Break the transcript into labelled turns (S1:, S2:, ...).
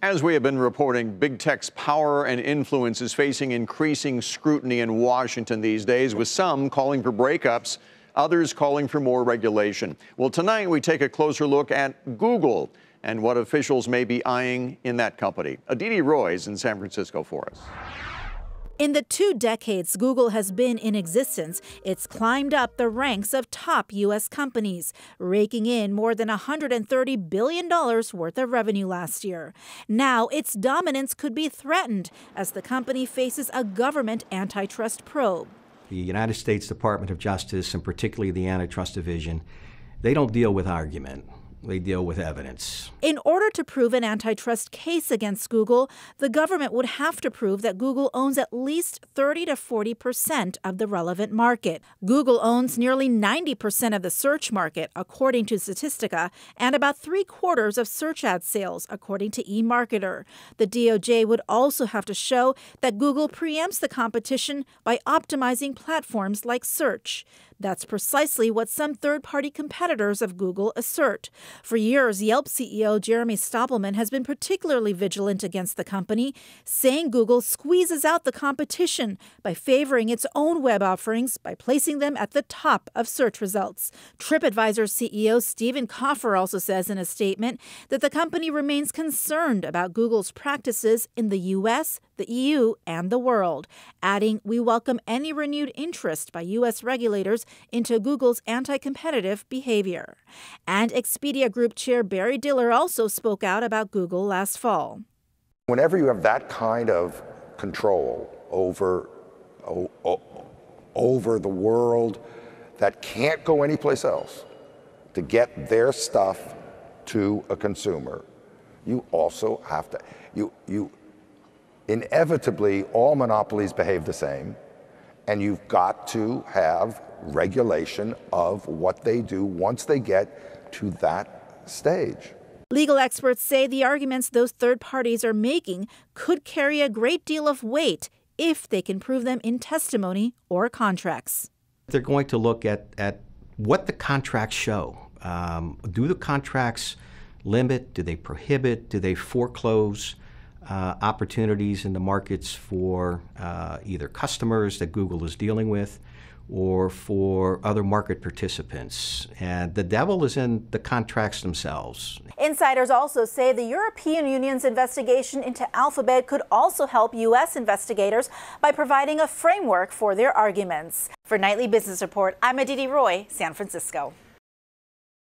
S1: As we have been reporting, big tech's power and influence is facing increasing scrutiny in Washington these days, with some calling for breakups, others calling for more regulation. Well, tonight we take a closer look at Google and what officials may be eyeing in that company. Aditi Roy is in San Francisco for us.
S2: In the 2 decades Google has been in existence, it's climbed up the ranks of top U.S. companies, raking in more than $130 billion worth of revenue last year. Now its dominance could be threatened as the company faces a government antitrust probe.
S3: The United States Department of Justice, and particularly the Antitrust Division, they don't deal with argument. They deal with evidence.
S2: In order to prove an antitrust case against Google, the government would have to prove that Google owns at least 30 to 40% of the relevant market. Google owns nearly 90% of the search market, according to Statistica, and about 3/4 of search ad sales, according to eMarketer. The DOJ would also have to show that Google preempts the competition by optimizing platforms like search. That's precisely what some third-party competitors of Google assert. For years, Yelp CEO Jeremy Stoppelman has been particularly vigilant against the company, saying Google squeezes out the competition by favoring its own web offerings by placing them at the top of search results. TripAdvisor CEO Stephen Koffer also says in a statement that the company remains concerned about Google's practices in the U.S., the EU, and the world, adding, "We welcome any renewed interest by U.S. regulators into Google's anti-competitive behavior." And Expedia Group Chair Barry Diller also spoke out about Google last fall.
S4: Whenever you have that kind of control over the world that can't go anyplace else to get their stuff to a consumer, you also have to, inevitably, all monopolies behave the same, and you've got to have regulation of what they do once they get to that stage.
S2: Legal experts say the arguments those third parties are making could carry a great deal of weight if they can prove them in testimony or contracts.
S3: They're going to look at what the contracts show. Do the contracts limit? Do they prohibit? Do they foreclose opportunities in the markets for either customers that Google is dealing with or for other market participants? And the devil is in the contracts themselves.
S2: Insiders also say the European Union's investigation into Alphabet could also help U.S. investigators by providing a framework for their arguments. For Nightly Business Report, I'm Aditi Roy, San Francisco.